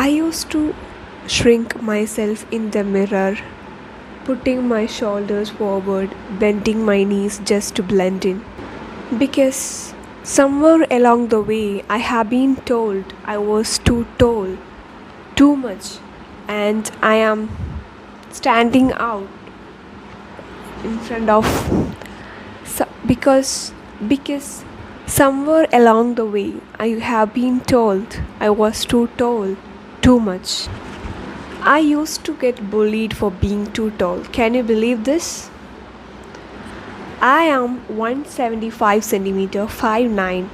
I used to shrink myself in the mirror, putting my shoulders forward, bending my knees just to blend in. Because somewhere along the way, I have been told I was too tall, too much, and I am standing out in front of. Because somewhere along the way, I have been told I was too tall, too much. I used to get bullied for being too tall. Can you believe this? I am 175 centimeter 5'9".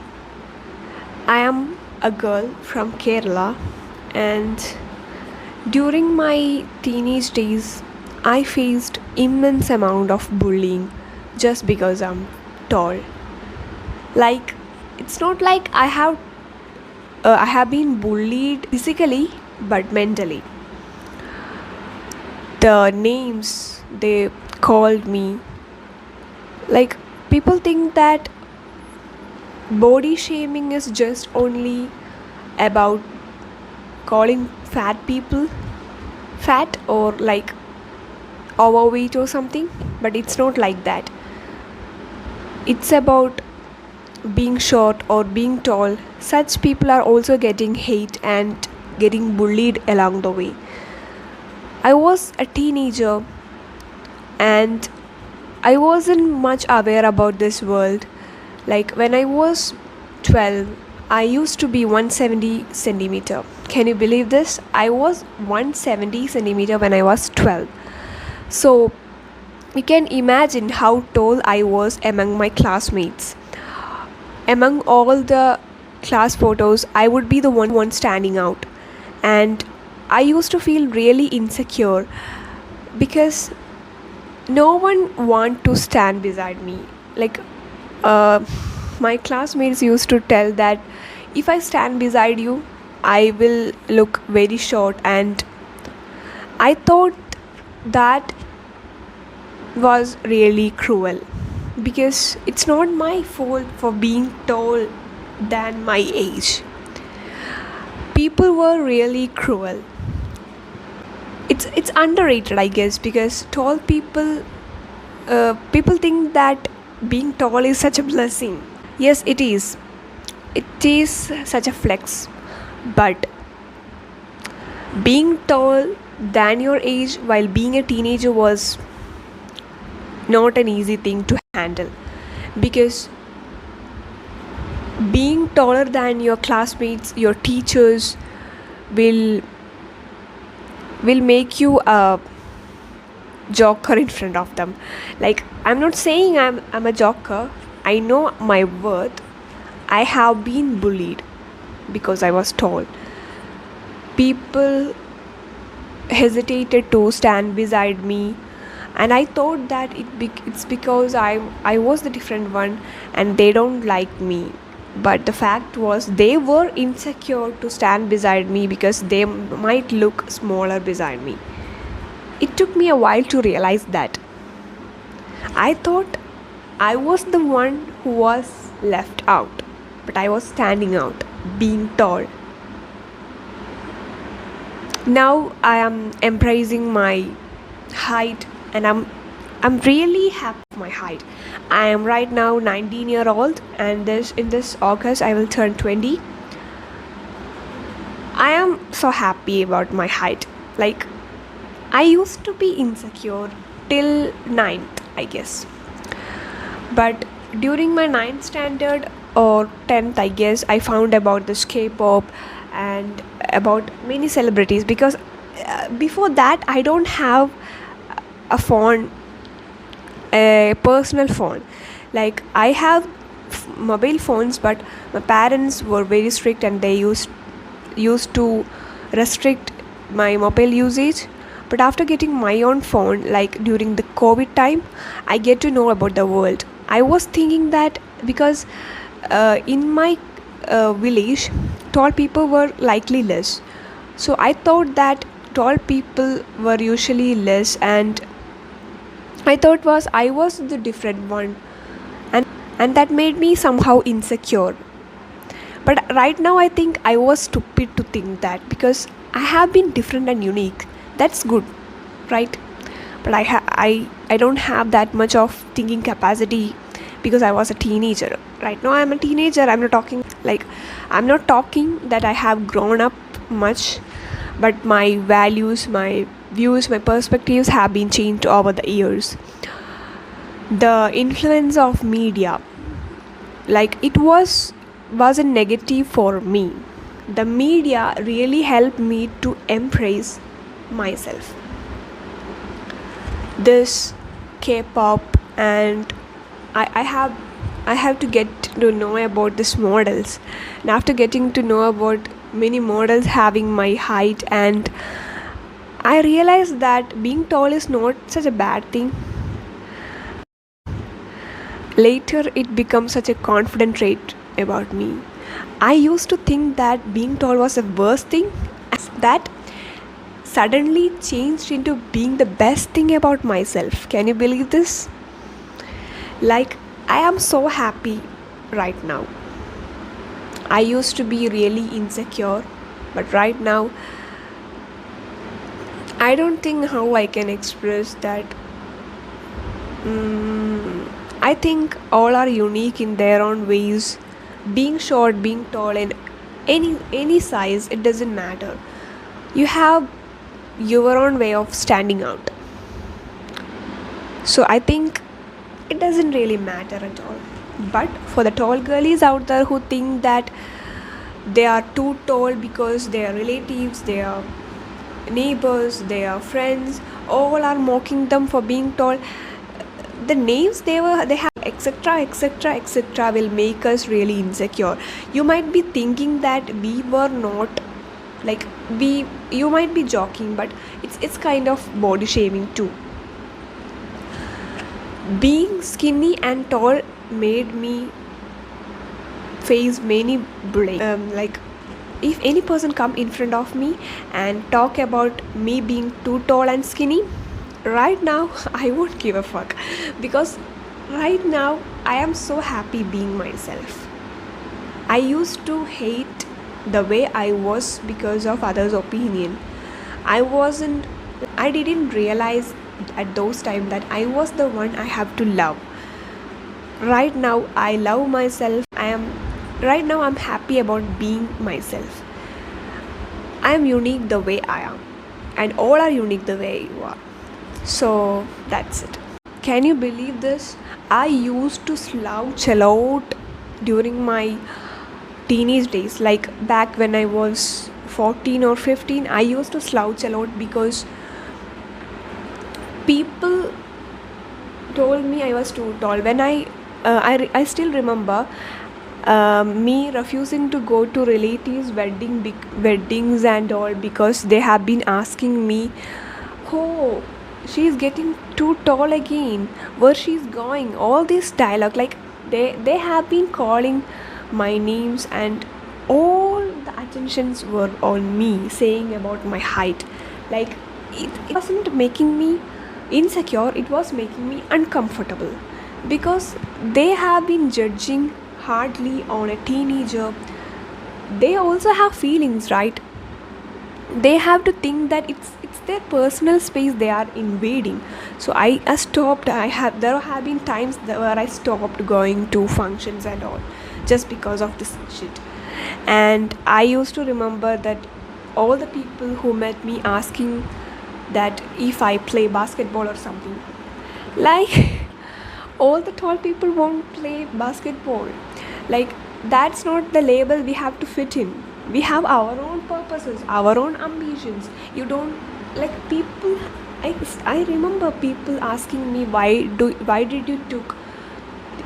I am a girl from Kerala, and during my teenage days I faced immense amount of bullying just because I'm tall. Like, it's not like I have been bullied physically, but mentally. The names they called me, like, people think that body shaming is just only about calling fat people fat, or like overweight or something, but it's not like that. It's about being short or being tall. Such people are also getting hate and getting bullied along the way. I was a teenager, and I wasn't much aware about this world. Like, when I was 12, I used to be 170 centimeter. Can you believe this? I was 170 centimeter when I was 12. So you can imagine how tall I was among my classmates. Among all the class photos, I would be the one standing out. And I used to feel really insecure because no one want to stand beside me. Like, uh, my classmates used to tell that if I stand beside you, I will look very short, and I thought that was really cruel because it's not my fault for being tall than my age. People were really cruel. It's underrated, I guess, because tall people think that being tall is such a blessing. Yes, it is. It is such a flex, but being tall than your age while being a teenager was not an easy thing to handle, because being taller than your classmates, your teachers will will make you a joker in front of them. Like, I'm not saying I'm a joker. I know my worth. I have been bullied because I was tall. People hesitated to stand beside me, and I thought that it's because I was the different one and they don't like me. But the fact was they were insecure to stand beside me because they might look smaller beside me. It took me a while to realize that. I thought I was the one who was left out, but I was standing out, being tall. Now I am embracing my height, and I'm really happy with my height. I am right now 19-year-old, and this in this August I will turn 20. I am so happy about my height. Like, I used to be insecure till ninth, I guess. But during my ninth standard or 10th, I guess, I found about this K-pop and about many celebrities, because before that I don't have a phone, a personal phone. Like, I have mobile phones, but my parents were very strict and they used to restrict my mobile usage. But after getting my own phone, like during the COVID time, I get to know about the world. I was thinking that because in my village, tall people were likely less. So I thought that tall people were usually less, and I thought I was the different one, and that made me somehow insecure. But right now I think I was stupid to think that, because I have been different and unique. That's good, right? But I don't have that much of thinking capacity because I was a teenager. Right now I'm a teenager. I'm not talking that I have grown up much, but my values, my views, my perspectives have been changed over the years. The influence of media, it wasn't negative for me. The media really helped me to embrace myself. This K-pop, and I have to get to know about these models, and after getting to know about many models having my height, and I realized that being tall is not such a bad thing. Later, it becomes such a confident trait about me. I used to think that being tall was the worst thing, that suddenly changed into being the best thing about myself. Can you believe this? Like, I am so happy right now. I used to be really insecure, but right now, I don't think how I can express that. I think all are unique in their own ways. Being short, being tall, and any size, it doesn't matter. You have your own way of standing out. So I think it doesn't really matter at all. But for the tall girlies out there who think that they are too tall because their relatives, their neighbors, their friends, all are mocking them for being tall, the names they have, etc, etc, etc, will make us really insecure. You might be thinking that we were not, like, we you might be joking, but it's kind of body shaming too. Being skinny and tall made me face many blame. Like, if any person come in front of me and talk about me being too tall and skinny, right now I won't give a fuck, because right now I am so happy being myself. I used to hate the way I was because of others' opinion. I didn't realize at those times that I was the one I have to love. Right now I love myself. Right now I'm happy about being myself. I am unique the way I am, and all are unique the way you are. So that's it. Can you believe this? I used to slouch a lot during my teenage days. Like, back when I was 14 or 15, I used to slouch a lot because people told me I was too tall. When I still remember me refusing to go to relatives' weddings and all, because they have been asking me, oh, she's getting too tall again, where she's going, all this dialogue. Like, they have been calling my names, and all the attentions were on me, saying about my height. Like, it wasn't making me insecure, it was making me uncomfortable, because they have been judging hardly on a teenager. They also have feelings, right? They have to think that it's their personal space they are invading. So I stopped. There have been times where I stopped going to functions and all, just because of this shit. And I used to remember that all the people who met me asking that if I play basketball or something, like, all the tall people won't play basketball. Like, that's not the label we have to fit in. We have our own purposes, our own ambitions. You don't, like, people. I remember people asking me, why did you took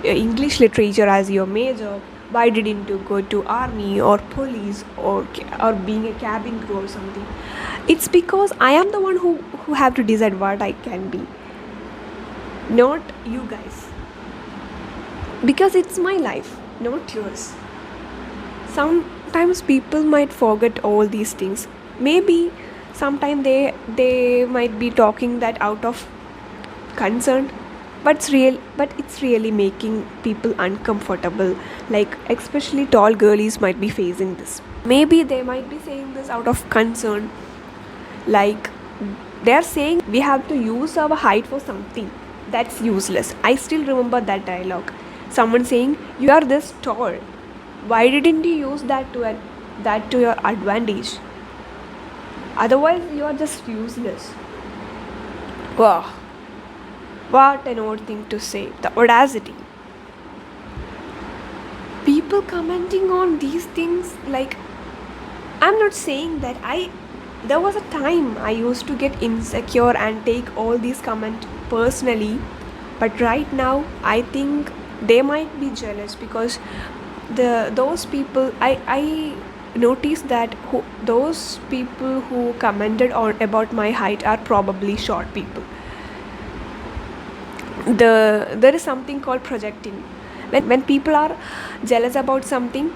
English literature as your major? Why didn't you go to army or police, or being a cabin crew or something? It's because I am the one who have to decide what I can be, not you guys. Because it's my life, not yours. Sometimes people might forget all these things. Maybe sometime they might be talking that out of concern, But it's really making people uncomfortable, like especially tall girlies might be facing this. Maybe they might be saying this out of concern, like they're saying we have to use our height for something that's useless. I still remember that dialogue. Someone saying, you are this tall, why didn't you use that to your advantage? Otherwise you are just useless. Wow, what an odd thing to say. The audacity. People commenting on these things, like, I'm not saying that I there was a time I used to get insecure and take all these comments personally, but right now I think they might be jealous because those people I noticed that those people who commented on about my height are probably short people. There is something called projecting. When people are jealous about something,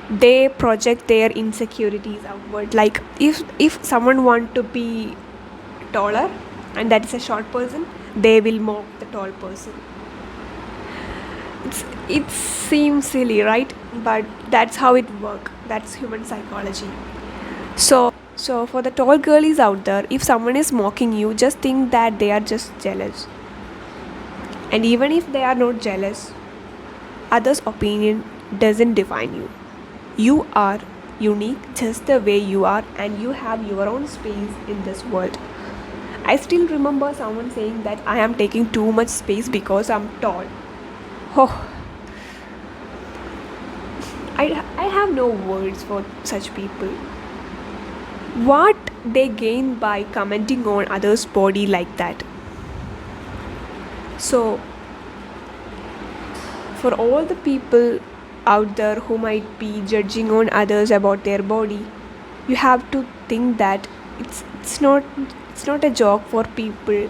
they project their insecurities outward. Like if someone want to be taller and that is a short person, they will mock the tall person. It seems silly, right? But that's how it works. That's human psychology. So for the tall girlies out there, if someone is mocking you, just think that they are just jealous. And even if they are not jealous, others' opinion doesn't define you. You are unique just the way you are, and you have your own space in this world. I still remember someone saying that I am taking too much space because I'm tall. Oh, I have no words for such people. What they gain by commenting on others' body like that? So, for all the people out there who might be judging on others about their body, you have to think that it's not a joke for people,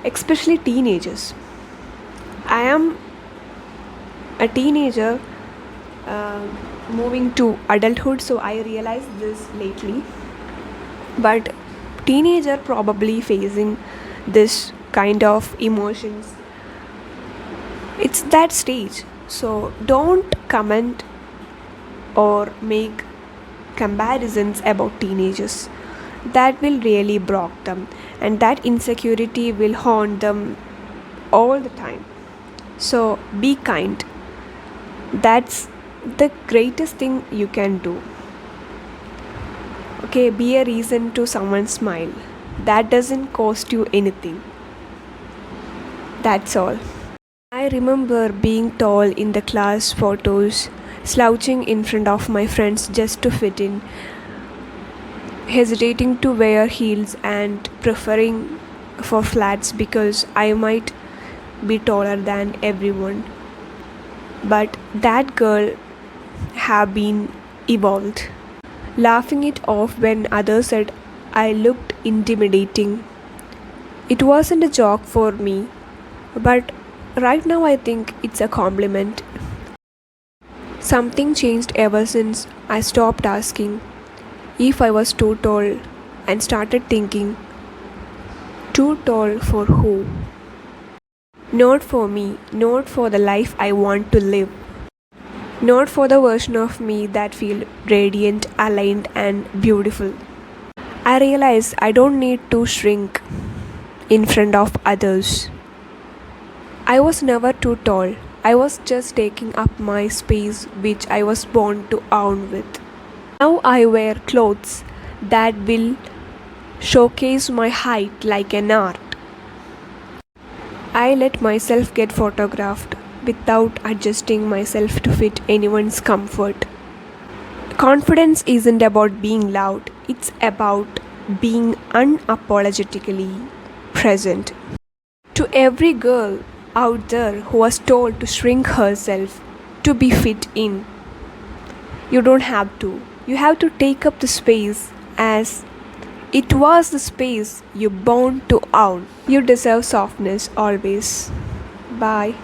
especially teenagers. I am a teenager, uh, moving to adulthood, so I realized this lately. But teenager probably facing this kind of emotions. It's that stage. So don't comment or make comparisons about teenagers. That will really block them, and that insecurity will haunt them all the time. So be kind. That's the greatest thing you can do. Okay, be a reason to someone's smile. That doesn't cost you anything. That's all. I remember being tall in the class photos, slouching in front of my friends just to fit in, hesitating to wear heels and preferring for flats because I might be taller than everyone. But that girl have been evolved. Laughing it off when others said I looked intimidating. It wasn't a joke for me, but right now I think it's a compliment. Something changed ever since I stopped asking if I was too tall and started thinking, too tall for who? Not for me, not for the life I want to live, not for the version of me that feel radiant, aligned and beautiful. I realized I don't need to shrink in front of others. I was never too tall. I was just taking up my space which I was born to own with. Now I wear clothes that will showcase my height like an art. I let myself get photographed without adjusting myself to fit anyone's comfort. Confidence isn't about being loud, it's about being unapologetically present. To every girl out there who was told to shrink herself to be fit in, you don't have to. You have to take up the space as it was the space you born to own. You deserve softness always. Bye.